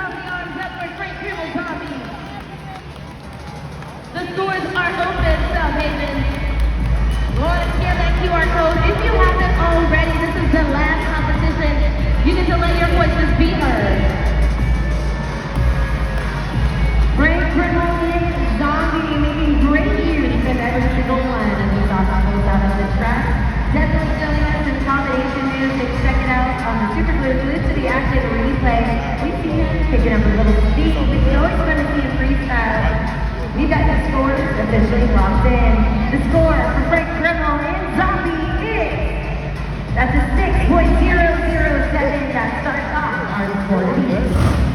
of the arms up for Frank Criminal Zombie. The stores are open, South Haven. Go ahead and scan that QR code. If you haven't already, this is the last competition. You get to let your voices be heard. Frank Criminal Zombie making great use of every single one of these obstacles out of the track. Definitely showing us some combination moves. Check it out on the Super Glue Felicity active replay. We see him picking up a little speed. We can always going to see him freestyle. We got the scores officially locked in. The score for Frank Criminal and Zombie is that's a 6.007. That starts off our score.